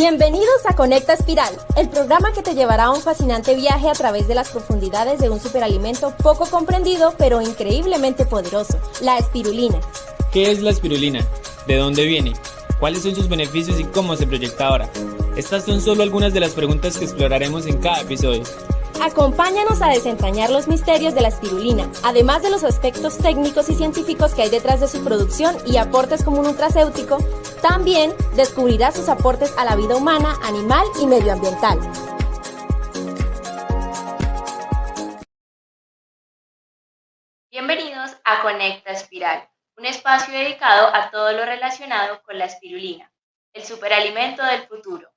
Bienvenidos a Conecta Espiral, el programa que te llevará a un fascinante viaje a través de las profundidades de un superalimento poco comprendido pero increíblemente poderoso, la espirulina. ¿Qué es la espirulina? ¿De dónde viene? ¿Cuáles son sus beneficios y cómo se proyecta ahora? Estas son solo algunas de las preguntas que exploraremos en cada episodio. Acompáñanos a desentrañar los misterios de la espirulina, además de los aspectos técnicos y científicos que hay detrás de su producción y aportes como un nutracéutico. También descubrirás sus aportes a la vida humana, animal y medioambiental. Bienvenidos a Conecta Espiral, un espacio dedicado a todo lo relacionado con la espirulina, el superalimento del futuro.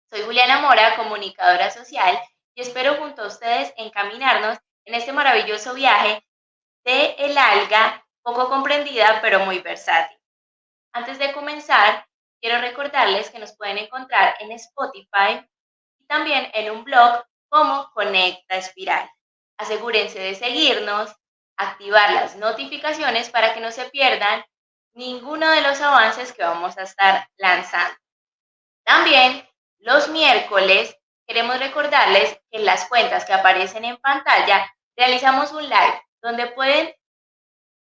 Soy Juliana Mora, comunicadora social, y espero junto a ustedes encaminarnos en este maravilloso viaje de el alga, poco comprendida pero muy versátil. Antes de comenzar, quiero recordarles que nos pueden encontrar en Spotify y también en un blog como Conecta Espiral. Asegúrense de seguirnos, activar las notificaciones para que no se pierdan ninguno de los avances que vamos a estar lanzando. También los miércoles queremos recordarles que en las cuentas que aparecen en pantalla realizamos un live donde pueden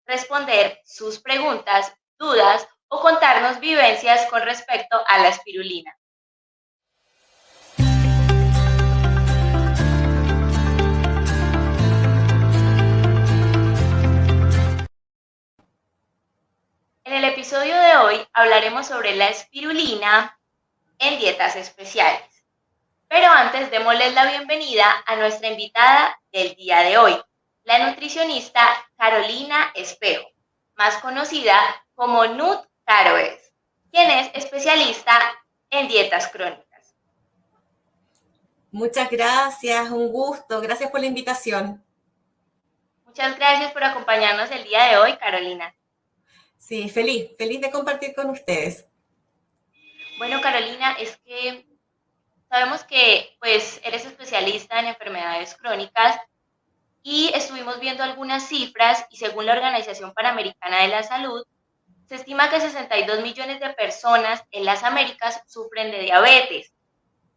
responder sus preguntas, dudas o contarnos vivencias con respecto a la espirulina. En el episodio de hoy hablaremos sobre la espirulina en dietas especiales. Pero antes démosles la bienvenida a nuestra invitada del día de hoy, la nutricionista Carolina Espejo, más conocida como Nut Caroes, quien es especialista en dietas crónicas. Muchas gracias, un gusto, gracias por la invitación. Muchas gracias por acompañarnos el día de hoy, Carolina. Sí, feliz de compartir con ustedes. Bueno, Carolina, es que sabemos que pues eres especialista en enfermedades crónicas y estuvimos viendo algunas cifras y según la Organización Panamericana de la Salud, se estima que 62 millones de personas en las Américas sufren de diabetes.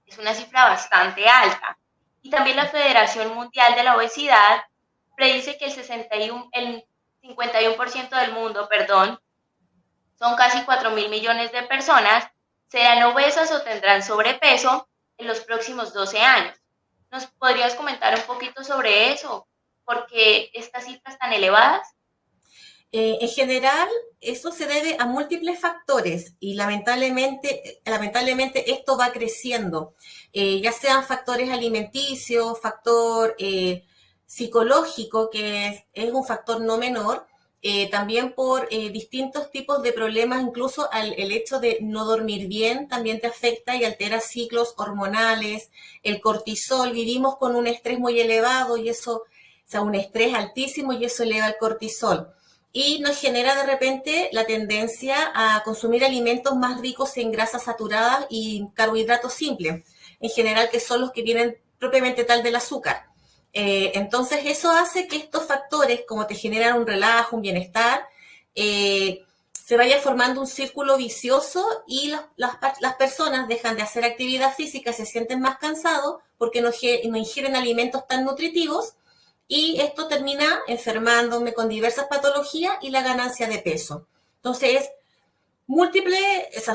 Es una cifra bastante alta. Y también la Federación Mundial de la Obesidad predice que el 51% del mundo, son casi 4.000 millones de personas, serán obesas o tendrán sobrepeso en los próximos 12 años. ¿Nos podrías comentar un poquito sobre eso? ¿Por qué estas cifras tan elevadas? En general, eso se debe a múltiples factores y lamentablemente esto va creciendo, ya sean factores alimenticios, factor psicológico, que es un factor no menor, también por distintos tipos de problemas, incluso el hecho de no dormir bien también te afecta y altera ciclos hormonales, el cortisol, vivimos con un estrés muy elevado y eso, o sea, un estrés altísimo y eso eleva el cortisol. Y nos genera de repente la tendencia a consumir alimentos más ricos en grasas saturadas y carbohidratos simples, en general que son los que vienen propiamente tal del azúcar. Entonces eso hace que estos factores, como te generan un relajo, un bienestar, se vaya formando un círculo vicioso y las personas dejan de hacer actividad física, se sienten más cansados porque no ingieren alimentos tan nutritivos y esto termina enfermándome con diversas patologías y la ganancia de peso. Entonces,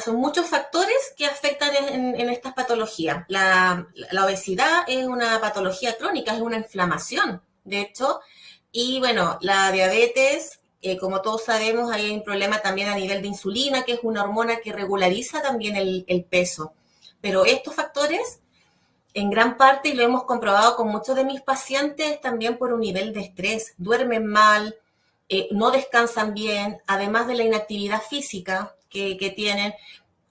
son muchos factores que afectan en estas patologías. La obesidad es una patología crónica, es una inflamación, de hecho, y bueno, la diabetes, como todos sabemos, hay un problema también a nivel de insulina, que es una hormona que regulariza también el peso. Pero estos factores, en gran parte, y lo hemos comprobado con muchos de mis pacientes, también por un nivel de estrés, duermen mal, no descansan bien, además de la inactividad física que tienen,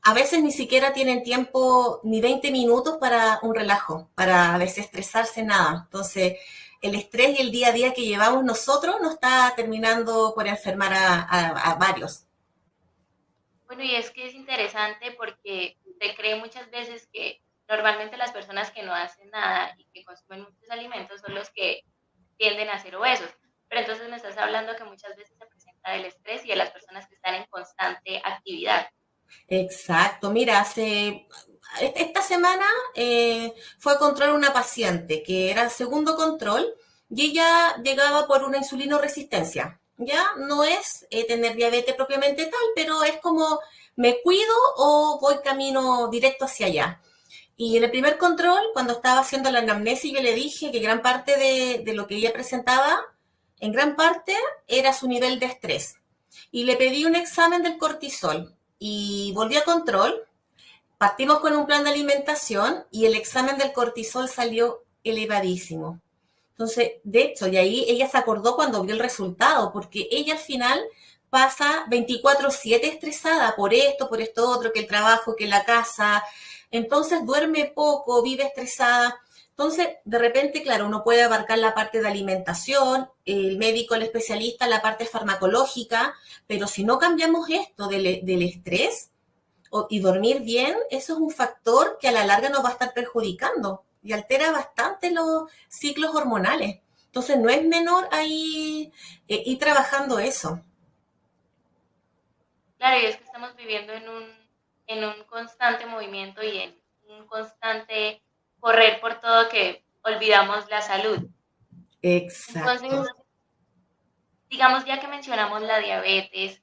a veces ni siquiera tienen tiempo, ni 20 minutos para un relajo, para desestresarse, nada. Entonces, el estrés y el día a día que llevamos nosotros nos está terminando por enfermar a varios. Bueno, y es que es interesante porque se cree muchas veces que normalmente las personas que no hacen nada y que consumen muchos alimentos son los que tienden a ser obesos. Pero entonces me estás hablando que muchas veces se presenta el estrés y de las personas que están en constante actividad. Exacto, mira, esta semana fue a controlar una paciente que era segundo control y ella llegaba por una insulinoresistencia. Ya no es tener diabetes propiamente tal, pero es como me cuido o voy camino directo hacia allá. Y en el primer control, cuando estaba haciendo la anamnesis, yo le dije que gran parte de lo que ella presentaba, en gran parte, era su nivel de estrés. Y le pedí un examen del cortisol y volví a control. Partimos con un plan de alimentación y el examen del cortisol salió elevadísimo. Entonces, de hecho, y ahí ella se acordó cuando vio el resultado, porque ella al final pasa 24/7 estresada por esto otro, que el trabajo, que la casa. Entonces duerme poco, vive estresada. Entonces, de repente, claro, uno puede abarcar la parte de alimentación, el médico, el especialista, la parte farmacológica, pero si no cambiamos esto del estrés, y dormir bien, eso es un factor que a la larga nos va a estar perjudicando y altera bastante los ciclos hormonales. Entonces no es menor ahí ir trabajando eso. Claro, y es que estamos viviendo en un constante movimiento y en un constante correr por todo que olvidamos la salud. Entonces, Exacto. digamos, ya que mencionamos la diabetes,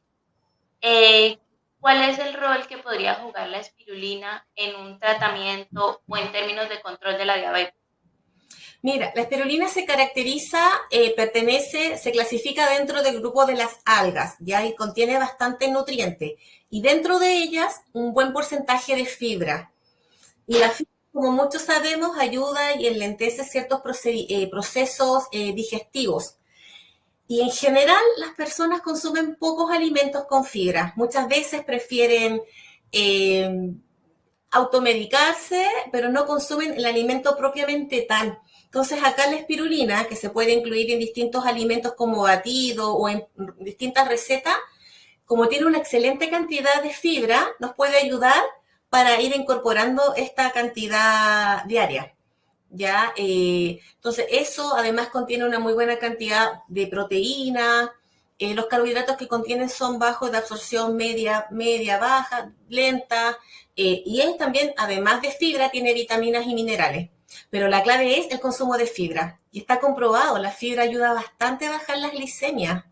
eh, ¿cuál es el rol que podría jugar la espirulina en un tratamiento o en términos de control de la diabetes? Mira, la espirulina se caracteriza, se clasifica dentro del grupo de las algas, ya, y contiene bastante nutriente. Y dentro de ellas, un buen porcentaje de fibra. Y la fibra, como muchos sabemos, ayuda y enlentece ciertos procesos digestivos. Y en general las personas consumen pocos alimentos con fibra. Muchas veces prefieren eh, automedicarse, pero no consumen el alimento propiamente tal. Entonces acá la espirulina, que se puede incluir en distintos alimentos como batido o en distintas recetas, como tiene una excelente cantidad de fibra, nos puede ayudar para ir incorporando esta cantidad diaria. ¿Ya? Entonces, eso además contiene una muy buena cantidad de proteína. Los carbohidratos que contienen son bajos, de absorción media, media, baja, lenta. Y es también, además de fibra, tiene vitaminas y minerales. Pero la clave es el consumo de fibra. Y está comprobado, la fibra ayuda bastante a bajar las glicemias.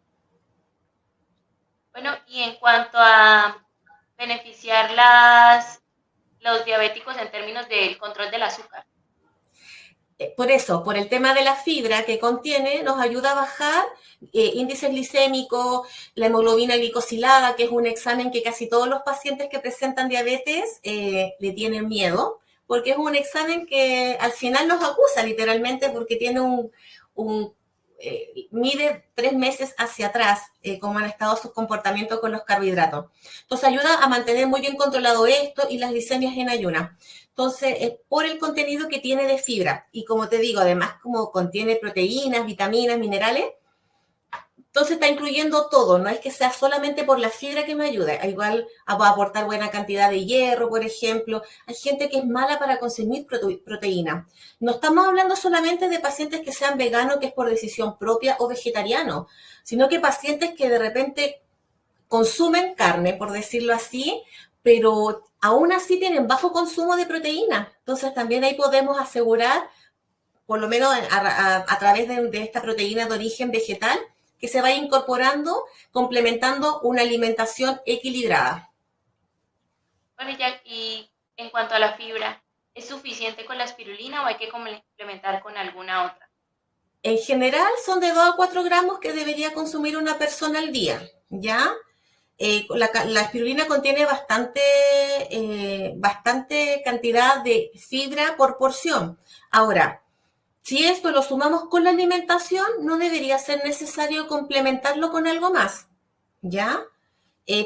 Bueno, y en cuanto a beneficiar los diabéticos en términos del control del azúcar. Por eso, por el tema de la fibra que contiene, nos ayuda a bajar índices glicémicos, la hemoglobina glicosilada, que es un examen que casi todos los pacientes que presentan diabetes le tienen miedo, porque es un examen que al final nos acusa literalmente porque tiene mide 3 meses hacia atrás cómo han estado sus comportamientos con los carbohidratos. Entonces ayuda a mantener muy bien controlado esto y las glicemias en ayunas. Entonces, por el contenido que tiene de fibra. Y como te digo, además como contiene proteínas, vitaminas, minerales, entonces está incluyendo todo. No es que sea solamente por la fibra que me ayude. Igual va a aportar buena cantidad de hierro, por ejemplo. Hay gente que es mala para consumir proteína. No estamos hablando solamente de pacientes que sean veganos, que es por decisión propia, o vegetarianos, sino que pacientes que de repente consumen carne, por decirlo así, pero aún así tienen bajo consumo de proteína. Entonces también ahí podemos asegurar, por lo menos a través de esta proteína de origen vegetal, que se va incorporando, complementando una alimentación equilibrada. Bueno, y en cuanto a la fibra, ¿es suficiente con la espirulina o hay que complementar con alguna otra? En general son de 2 a 4 gramos que debería consumir una persona al día, ¿ya? La espirulina contiene bastante cantidad de fibra por porción. Ahora, si esto lo sumamos con la alimentación, no debería ser necesario complementarlo con algo más, ¿ya?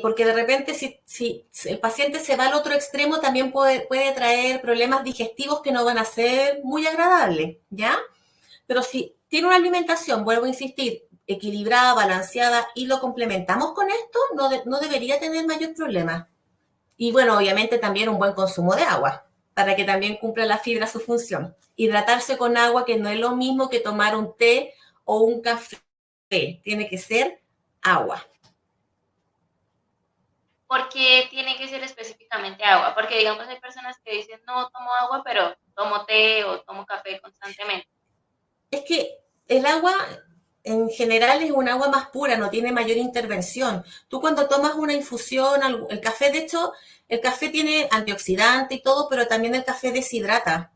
Porque de repente si el paciente se va al otro extremo, también puede traer problemas digestivos que no van a ser muy agradables, ¿ya? Pero si tiene una alimentación, vuelvo a insistir, equilibrada, balanceada y lo complementamos con esto, no debería tener mayor problema. Y bueno, obviamente también un buen consumo de agua, para que también cumpla la fibra su función. Hidratarse con agua, que no es lo mismo que tomar un té o un café, tiene que ser agua. ¿por qué tiene que ser específicamente agua? Porque digamos hay personas que dicen no tomo agua, pero tomo té o tomo café constantemente. Es que el agua en general es un agua más pura, no tiene mayor intervención. Tú cuando tomas una infusión, el café, de hecho, el café tiene antioxidante y todo, pero también el café deshidrata.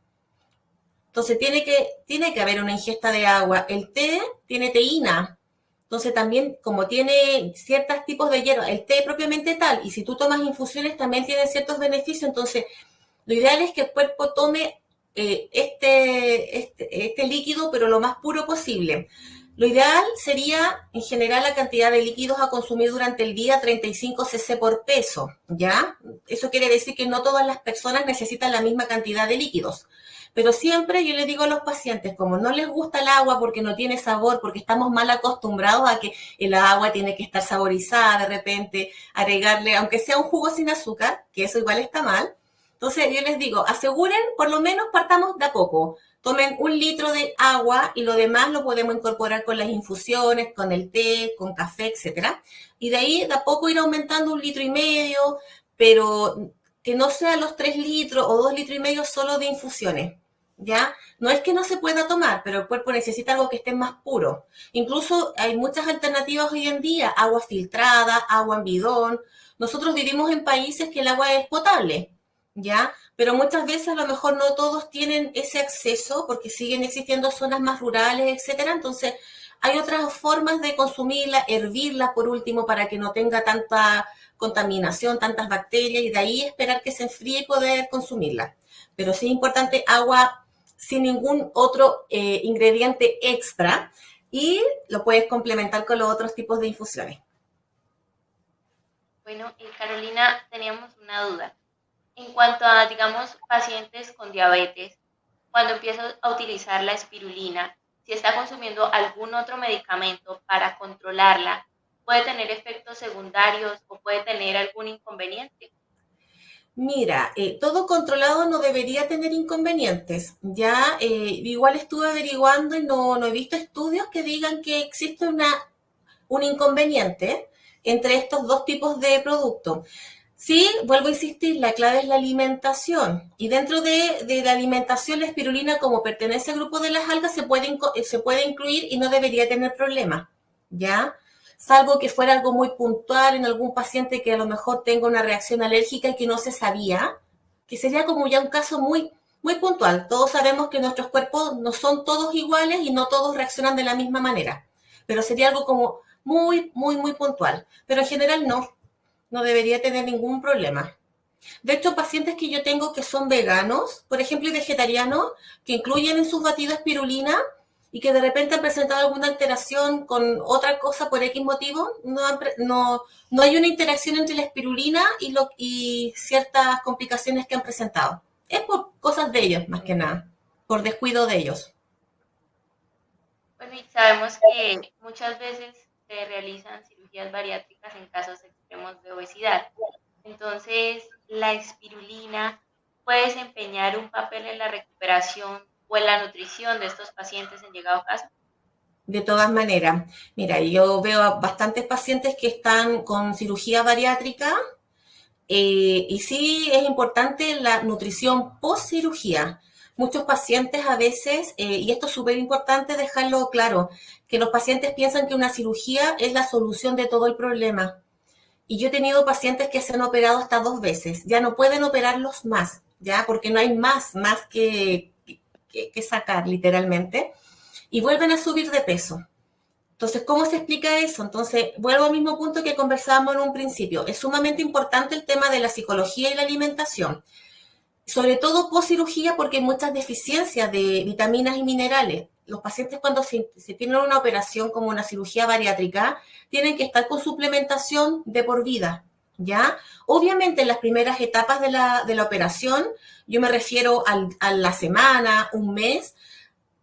Entonces tiene que haber una ingesta de agua. El té tiene teína. Entonces también, como tiene ciertos tipos de hierba, el té propiamente tal, y si tú tomas infusiones también tiene ciertos beneficios. Entonces, lo ideal es que el cuerpo tome este líquido, pero lo más puro posible. Lo ideal sería, en general, la cantidad de líquidos a consumir durante el día, 35 cc por peso, ¿ya? Eso quiere decir que no todas las personas necesitan la misma cantidad de líquidos. Pero siempre yo les digo a los pacientes, como no les gusta el agua porque no tiene sabor, porque estamos mal acostumbrados a que el agua tiene que estar saborizada de repente, agregarle, aunque sea un jugo sin azúcar, que eso igual está mal. Entonces yo les digo, aseguren, por lo menos partamos de a poco. Tomen 1 litro de agua y lo demás lo podemos incorporar con las infusiones, con el té, con café, etcétera. Y de ahí de a poco ir aumentando 1,5 litros, pero que no sea los 3 litros o 2,5 litros solo de infusiones. ¿Ya? No es que no se pueda tomar, pero el cuerpo necesita algo que esté más puro. Incluso hay muchas alternativas hoy en día, agua filtrada, agua en bidón. Nosotros vivimos en países que el agua es potable, ¿ya? Pero muchas veces a lo mejor no todos tienen ese acceso porque siguen existiendo zonas más rurales, etcétera. Entonces, hay otras formas de consumirla, hervirla por último para que no tenga tanta contaminación, tantas bacterias y de ahí esperar que se enfríe y poder consumirla. Pero sí es importante agua sin ningún otro ingrediente extra y lo puedes complementar con los otros tipos de infusiones. Bueno, Carolina, teníamos una duda. En cuanto a, digamos, pacientes con diabetes, cuando empieza a utilizar la espirulina, si está consumiendo algún otro medicamento para controlarla, ¿puede tener efectos secundarios o puede tener algún inconveniente? Mira, todo controlado no debería tener inconvenientes. Ya, igual estuve averiguando y no he visto estudios que digan que existe un inconveniente entre estos dos tipos de productos. Sí, vuelvo a insistir, la clave es la alimentación. Y dentro de la alimentación, la espirulina, como pertenece al grupo de las algas, se puede incluir y no debería tener problema. ¿Ya? Salvo que fuera algo muy puntual en algún paciente que a lo mejor tenga una reacción alérgica y que no se sabía, que sería como ya un caso muy, muy puntual. Todos sabemos que nuestros cuerpos no son todos iguales y no todos reaccionan de la misma manera, pero sería algo como muy, muy, muy puntual. Pero en general no debería tener ningún problema. De hecho, pacientes que yo tengo que son veganos, por ejemplo, y vegetarianos, que incluyen en sus batidos espirulina, y que de repente han presentado alguna alteración con otra cosa por X motivo, no hay una interacción entre la espirulina y ciertas complicaciones que han presentado. Es por cosas de ellos, más que nada, por descuido de ellos. Bueno, y sabemos que muchas veces se realizan cirugías bariátricas en casos extremos de obesidad. Entonces, ¿la espirulina puede desempeñar un papel en la recuperación o en la nutrición de estos pacientes en llegado caso? De todas maneras, mira, yo veo a bastantes pacientes que están con cirugía bariátrica y sí es importante la nutrición post cirugía. Muchos pacientes a veces, y esto es súper importante dejarlo claro, que los pacientes piensan que una cirugía es la solución de todo el problema. Y yo he tenido pacientes que se han operado hasta 2 veces, ya no pueden operarlos más, ya porque no hay más que sacar literalmente, y vuelven a subir de peso. Entonces, ¿cómo se explica eso? Entonces, vuelvo al mismo punto que conversábamos en un principio. Es sumamente importante el tema de la psicología y la alimentación, sobre todo post cirugía porque hay muchas deficiencias de vitaminas y minerales. Los pacientes cuando se tienen una operación como una cirugía bariátrica, tienen que estar con suplementación de por vida, ¿ya? Obviamente en las primeras etapas de la operación, yo me refiero a la semana, un mes,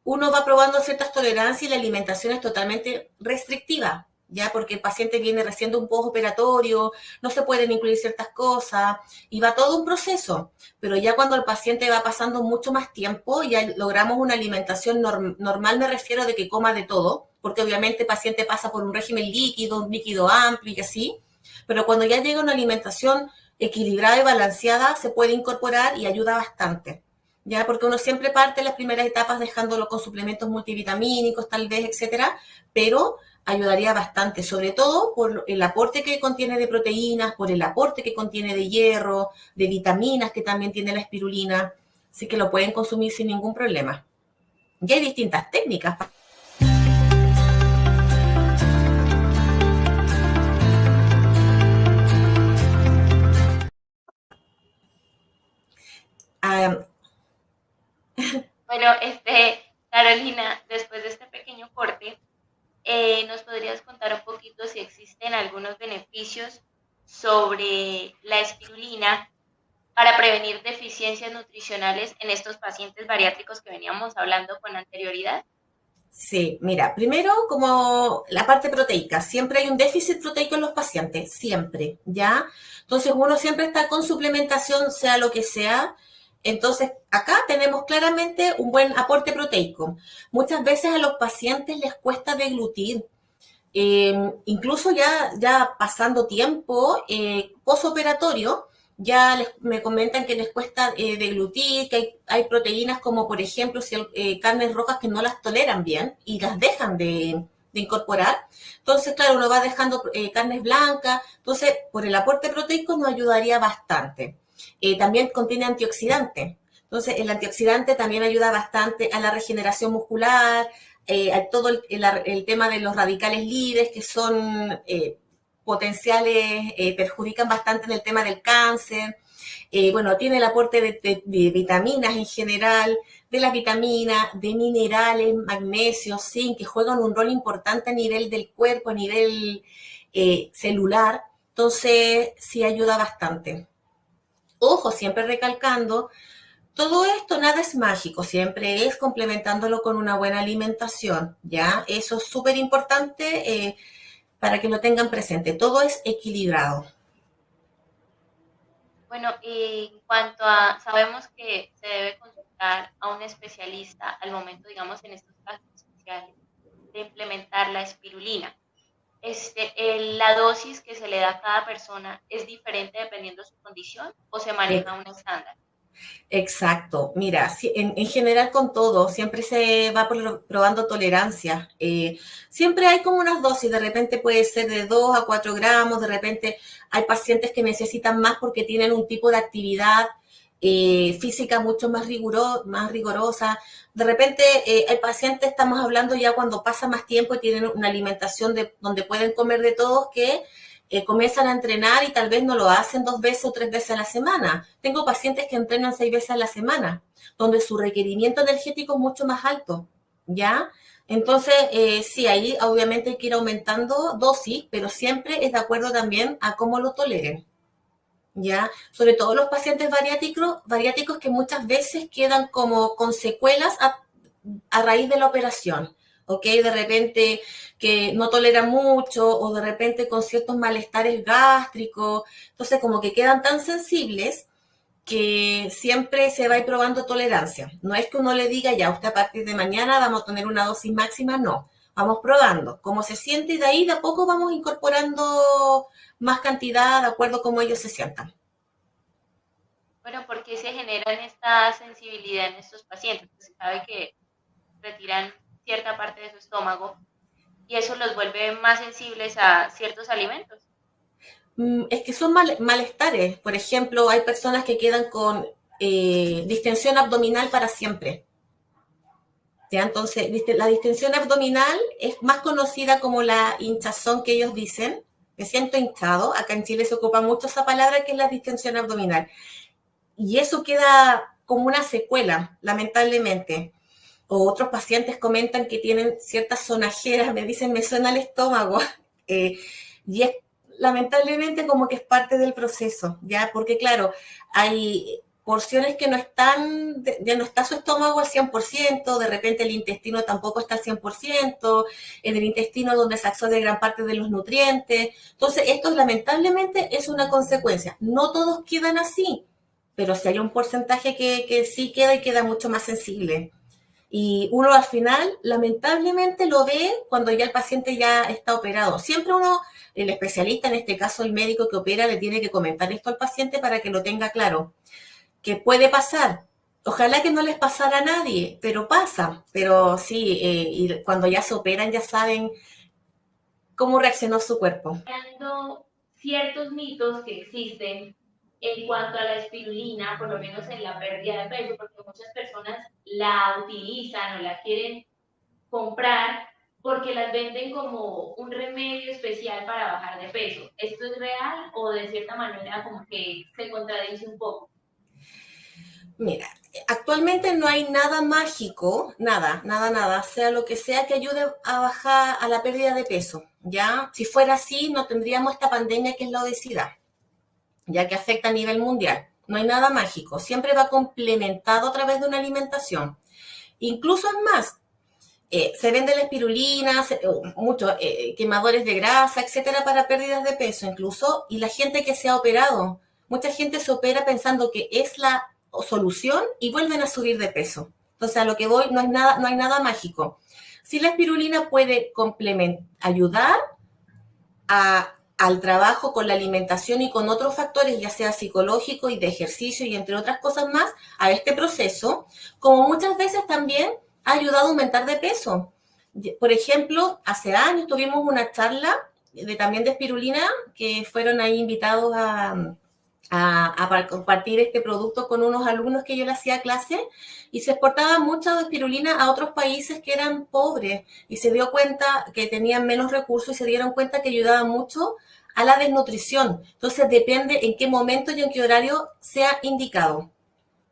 uno va probando ciertas tolerancias y la alimentación es totalmente restrictiva, ¿ya? Porque el paciente viene recién de un postoperatorio, no se pueden incluir ciertas cosas y va todo un proceso. Pero ya cuando el paciente va pasando mucho más tiempo, ya logramos una alimentación normal, me refiero de que coma de todo, porque obviamente el paciente pasa por un régimen líquido, un líquido amplio y así. Pero cuando ya llega una alimentación equilibrada y balanceada, se puede incorporar y ayuda bastante. ¿Ya? Porque uno siempre parte en las primeras etapas dejándolo con suplementos multivitamínicos, tal vez, etcétera, pero ayudaría bastante, sobre todo por el aporte que contiene de proteínas, por el aporte que contiene de hierro, de vitaminas que también tiene la espirulina, así que lo pueden consumir sin ningún problema. Y hay distintas técnicas. Ah, Bueno, Carolina, después de este pequeño corte, ¿nos podrías contar un poquito si existen algunos beneficios sobre la espirulina para prevenir deficiencias nutricionales en estos pacientes bariátricos que veníamos hablando con anterioridad? sí, mira, primero como la parte proteica, siempre hay un déficit proteico en los pacientes, siempre, ¿ya? Entonces uno siempre está con suplementación, sea lo que sea. Entonces acá tenemos claramente un buen aporte proteico. Muchas veces a los pacientes les cuesta deglutir, incluso ya pasando tiempo posoperatorio, me comentan que les cuesta deglutir, que hay proteínas como por ejemplo carnes rojas que no las toleran bien y las dejan de incorporar. Entonces, claro, uno va dejando carnes blancas. Entonces, por el aporte proteico nos ayudaría bastante. También contiene antioxidantes. Entonces, el antioxidante también ayuda bastante a la regeneración muscular, a todo el tema de los radicales libres, que son potenciales, perjudican bastante en el tema del cáncer. Bueno, tiene el aporte de vitaminas en general, de las vitaminas, de minerales, magnesio, zinc, que juegan un rol importante a nivel del cuerpo, a nivel celular. Entonces, sí ayuda bastante. Ojo, siempre recalcando, todo esto nada es mágico, siempre es complementándolo con una buena alimentación, ¿ya? Eso es súper importante para que lo tengan presente. Todo es equilibrado. Bueno, en cuanto a, sabemos que se debe consultar a un especialista al momento, digamos, en estos casos especiales, de implementar la espirulina. La dosis que se le da a cada persona es diferente dependiendo de su condición o se maneja un estándar. Exacto. Mira, en general con todo, siempre se va probando tolerancia. Siempre hay como unas dosis, de repente puede ser de 2 a 4 gramos, de repente hay pacientes que necesitan más porque tienen un tipo de actividad física mucho más rigorosa. De repente hay pacientes, estamos hablando ya cuando pasa más tiempo y tienen una alimentación donde pueden comer de todos, que comienzan a entrenar y tal vez no lo hacen 2 veces o 3 veces a la semana. Tengo pacientes que entrenan 6 veces a la semana, donde su requerimiento energético es mucho más alto, ¿ya? Entonces, sí, ahí obviamente hay que ir aumentando dosis, pero siempre es de acuerdo también a cómo lo toleren, ¿ya? Sobre todo los pacientes bariátricos que muchas veces quedan como con secuelas a raíz de la operación. ¿Ok? De repente que no toleran mucho o de repente con ciertos malestares gástricos. Entonces, como que quedan tan sensibles que siempre se va a ir probando tolerancia. No es que uno le diga, ya, usted a partir de mañana vamos a tener una dosis máxima, no. Vamos probando cómo se siente y de ahí de a poco vamos incorporando más cantidad de acuerdo a cómo ellos se sientan. Bueno, ¿por qué se generan esta sensibilidad en estos pacientes? Pues se sabe que retiran cierta parte de su estómago y eso los vuelve más sensibles a ciertos alimentos. Es que son malestares. Por ejemplo, hay personas que quedan con distensión abdominal para siempre. ¿Ya? Entonces, la distensión abdominal es más conocida como la hinchazón que ellos dicen. Me siento hinchado. Acá en Chile se ocupa mucho esa palabra que es la distensión abdominal. Y eso queda como una secuela, lamentablemente. O otros pacientes comentan que tienen ciertas sonajeras, me dicen, me suena el estómago. Y es lamentablemente como que es parte del proceso, ¿ya? Porque claro, hay porciones que no están, ya no está su estómago al 100%, de repente el intestino tampoco está al 100%, en el intestino donde se absorbe gran parte de los nutrientes. Entonces, esto lamentablemente es una consecuencia. No todos quedan así, pero sí hay un porcentaje que sí queda y queda mucho más sensible. Y uno al final, lamentablemente, lo ve cuando ya el paciente ya está operado. Siempre uno, el especialista, en este caso el médico que opera, le tiene que comentar esto al paciente para que lo tenga claro. Que puede pasar. Ojalá que no les pasara a nadie, pero pasa. Pero sí, y cuando ya se operan ya saben cómo reaccionó su cuerpo. Ciertos mitos que existen en cuanto a la espirulina, por lo menos en la pérdida de peso, porque muchas personas la utilizan o la quieren comprar porque las venden como un remedio especial para bajar de peso. ¿Esto es real o de cierta manera como que se contradice un poco? Mira, actualmente no hay nada mágico, nada, sea lo que sea que ayude a bajar a la pérdida de peso, ¿ya? Si fuera así, no tendríamos esta pandemia que es la obesidad, ya que afecta a nivel mundial. No hay nada mágico, siempre va complementado a través de una alimentación. Incluso es más, se vende la espirulina, muchos quemadores de grasa, etcétera, para pérdidas de peso, incluso, y la gente que se ha operado, mucha gente se opera pensando que es la solución y vuelven a subir de peso. Entonces, a lo que voy, no hay nada mágico. Sí, la espirulina puede ayudar al trabajo con la alimentación y con otros factores, ya sea psicológico y de ejercicio y entre otras cosas más, a este proceso, como muchas veces también ha ayudado a aumentar de peso. Por ejemplo, hace años tuvimos una charla también de espirulina, que fueron ahí invitados a compartir este producto con unos alumnos que yo le hacía clase, y se exportaba mucha espirulina a otros países que eran pobres, y se dio cuenta que tenían menos recursos y se dieron cuenta que ayudaba mucho a la desnutrición. Entonces depende en qué momento y en qué horario sea indicado.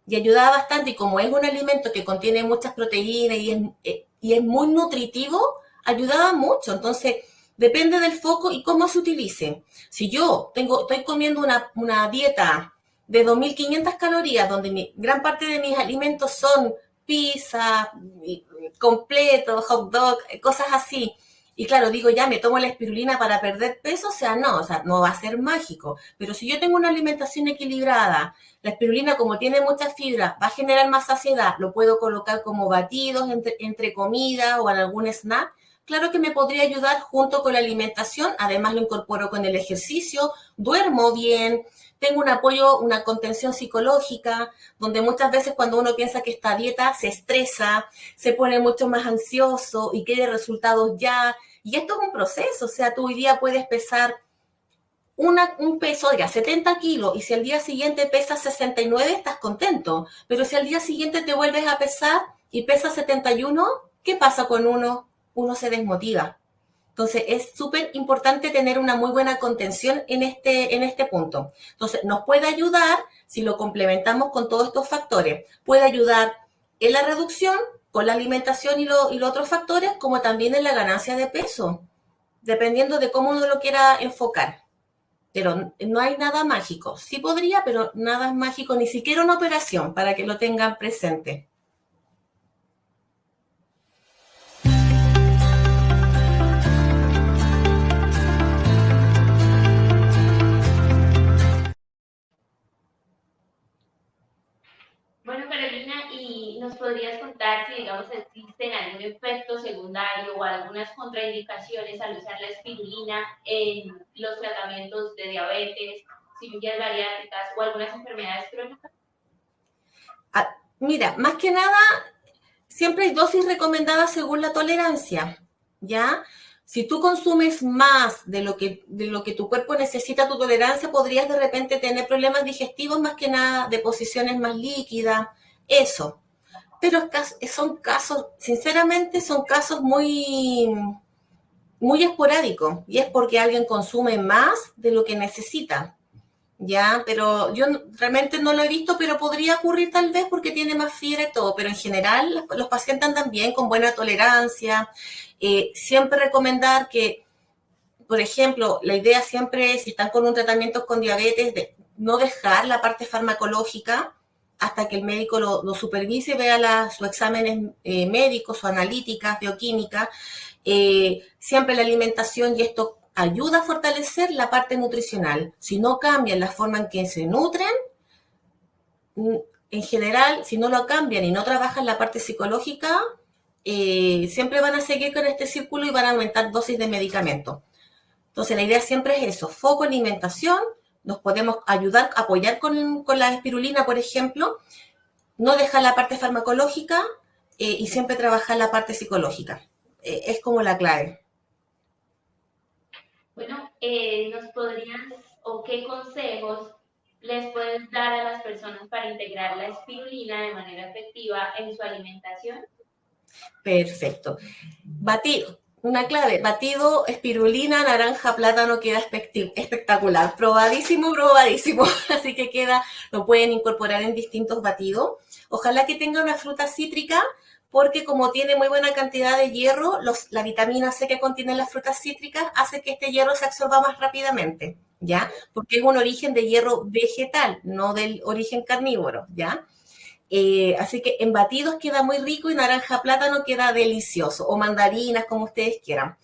Y ayudaba bastante, y como es un alimento que contiene muchas proteínas y es muy nutritivo, ayudaba mucho. Entonces, depende del foco y cómo se utilice. Si yo estoy comiendo una dieta de 2.500 calorías, donde gran parte de mis alimentos son pizza, completo, hot dog, cosas así, y claro, digo, ya me tomo la espirulina para perder peso, o sea, no va a ser mágico. Pero si yo tengo una alimentación equilibrada, la espirulina, como tiene mucha fibra, va a generar más saciedad, lo puedo colocar como batidos entre comida o en algún snack, claro que me podría ayudar junto con la alimentación. Además lo incorporo con el ejercicio, duermo bien, tengo un apoyo, una contención psicológica, donde muchas veces cuando uno piensa que esta dieta se estresa, se pone mucho más ansioso y quiere resultados ya. Y esto es un proceso, o sea, tú hoy día puedes pesar un peso, diga, 70 kilos, y si al día siguiente pesas 69, estás contento. Pero si al día siguiente te vuelves a pesar y pesas 71, ¿qué pasa con uno? Uno se desmotiva. Entonces, es súper importante tener una muy buena contención en este punto. Entonces, nos puede ayudar, si lo complementamos con todos estos factores, puede ayudar en la reducción con la alimentación y los otros factores, como también en la ganancia de peso, dependiendo de cómo uno lo quiera enfocar. Pero no hay nada mágico. Sí podría, pero nada es mágico, ni siquiera una operación, para que lo tengan presente. Bueno, Carolina, ¿y nos podrías contar si, digamos, existen algún efecto secundario o algunas contraindicaciones al usar la espirulina en los tratamientos de diabetes, cirugías bariátricas o algunas enfermedades crónicas? Mira, más que nada, siempre hay dosis recomendadas según la tolerancia, ¿ya? Si tú consumes más de lo que tu cuerpo necesita, tu tolerancia, podrías de repente tener problemas digestivos, más que nada, deposiciones más líquidas, eso. Pero son casos, sinceramente, son casos muy, muy esporádicos, y es porque alguien consume más de lo que necesita. Ya, pero yo realmente no lo he visto, pero podría ocurrir tal vez porque tiene más fibra y todo, pero en general los pacientes andan bien, con buena tolerancia. Siempre recomendar que, por ejemplo, la idea siempre es, si están con un tratamiento con diabetes, de no dejar la parte farmacológica hasta que el médico lo supervise, vea sus exámenes médicos, su analítica, bioquímica. Siempre la alimentación, y esto ayuda a fortalecer la parte nutricional. Si no cambian la forma en que se nutren, en general, si no lo cambian y no trabajan la parte psicológica, siempre van a seguir con este círculo y van a aumentar dosis de medicamentos. Entonces, la idea siempre es eso, foco en alimentación, nos podemos ayudar, apoyar con la espirulina, por ejemplo, no dejar la parte farmacológica y siempre trabajar la parte psicológica. Es como la clave. Bueno, ¿nos podrías o qué consejos les puedes dar a las personas para integrar la espirulina de manera efectiva en su alimentación? Perfecto. Batido, una clave, batido, espirulina, naranja, plátano, queda espectacular. Probadísimo, probadísimo. Así que queda, lo pueden incorporar en distintos batidos. Ojalá que tenga una fruta cítrica, porque como tiene muy buena cantidad de hierro, la vitamina C que contienen las frutas cítricas hace que este hierro se absorba más rápidamente, ¿ya? Porque es un origen de hierro vegetal, no del origen carnívoro, ¿ya? Así que en batidos queda muy rico y naranja plátano queda delicioso, o mandarinas, como ustedes quieran.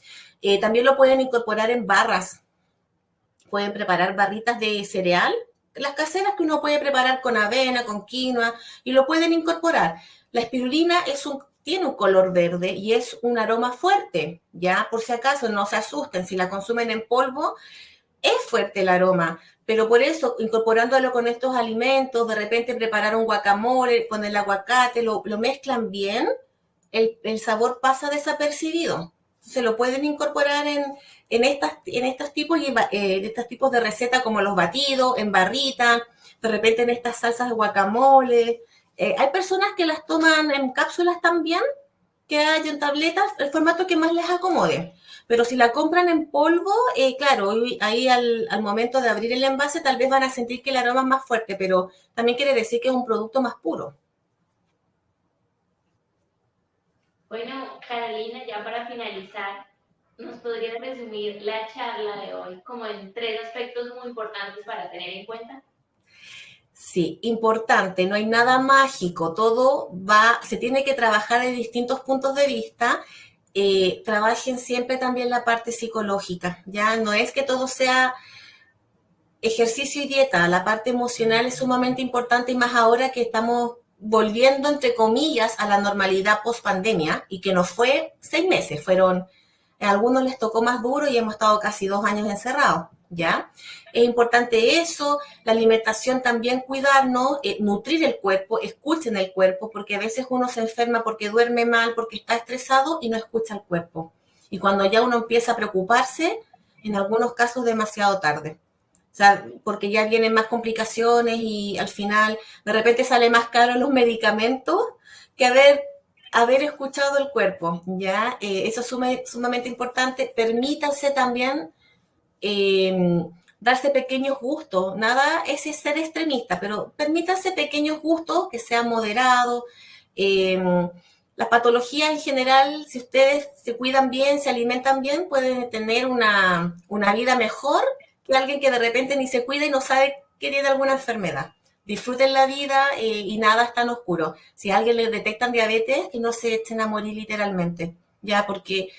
También lo pueden incorporar en barras. Pueden preparar barritas de cereal, las caseras que uno puede preparar con avena, con quinoa, y lo pueden incorporar. La espirulina tiene un color verde y es un aroma fuerte, ya por si acaso no se asusten, si la consumen en polvo, es fuerte el aroma, pero por eso, incorporándolo con estos alimentos, de repente preparar un guacamole con el aguacate, lo mezclan bien, el sabor pasa desapercibido. Se lo pueden incorporar en estos tipos estos tipos de recetas como los batidos, en barrita, de repente en estas salsas de guacamole. Hay personas que las toman en cápsulas también, que hay en tabletas, el formato que más les acomode. Pero si la compran en polvo, claro, ahí al momento de abrir el envase tal vez van a sentir que el aroma es más fuerte, pero también quiere decir que es un producto más puro. Bueno, Carolina, ya para finalizar, ¿nos podrías resumir la charla de hoy como en 3 aspectos muy importantes para tener en cuenta? Sí, importante, no hay nada mágico, se tiene que trabajar de distintos puntos de vista. Trabajen siempre también la parte psicológica, ya no es que todo sea ejercicio y dieta, la parte emocional es sumamente importante y más ahora que estamos volviendo, entre comillas, a la normalidad post pandemia y que no fue 6 meses, a algunos les tocó más duro y hemos estado casi 2 años encerrados, ¿ya? Es importante eso, la alimentación también cuidarnos, nutrir el cuerpo, escuchen el cuerpo, porque a veces uno se enferma porque duerme mal, porque está estresado y no escucha el cuerpo. Y cuando ya uno empieza a preocuparse, en algunos casos demasiado tarde. O sea, porque ya vienen más complicaciones y al final de repente sale más caro los medicamentos que haber escuchado el cuerpo, ¿ya? Eso es sumamente importante. Permítanse también darse pequeños gustos. Nada es ser extremista, pero permítanse pequeños gustos que sean moderados. Las patologías en general, si ustedes se cuidan bien, se alimentan bien, pueden tener una vida mejor que alguien que de repente ni se cuida y no sabe que tiene alguna enfermedad. Disfruten la vida y nada es tan oscuro. Si a alguien le detectan diabetes, que no se echen a morir literalmente, ya, porque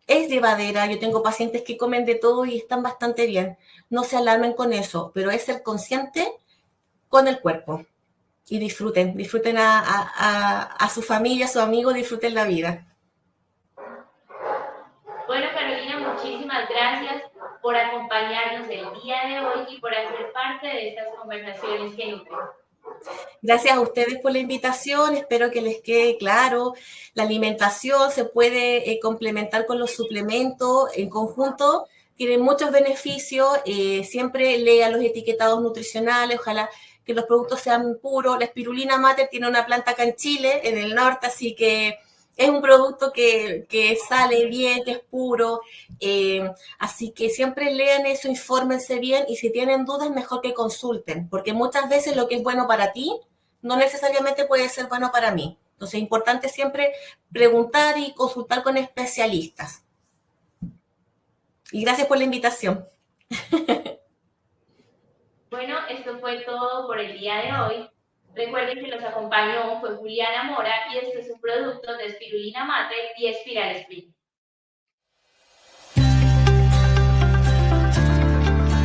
es llevadera. Yo tengo pacientes que comen de todo y están bastante bien. No se alarmen con eso, pero es ser consciente con el cuerpo. Y disfruten a su familia, a su amigo, disfruten la vida. Bueno, Carolina, muchísimas gracias por acompañarnos el día de hoy y por hacer parte de estas conversaciones que nutren. Gracias a ustedes por la invitación, espero que les quede claro. La alimentación se puede complementar con los suplementos en conjunto, tienen muchos beneficios, siempre lea los etiquetados nutricionales, ojalá que los productos sean puros. La espirulina mater tiene una planta acá en Chile, en el norte, así que es un producto que sale bien, que es puro, así que siempre lean eso, infórmense bien y si tienen dudas mejor que consulten, porque muchas veces lo que es bueno para ti no necesariamente puede ser bueno para mí. Entonces es importante siempre preguntar y consultar con especialistas. Y gracias por la invitación. Bueno, esto fue todo por el día de hoy. Recuerden que los acompañó fue Juliana Mora y este es un producto de Spirulina Mate y Espiral Spring.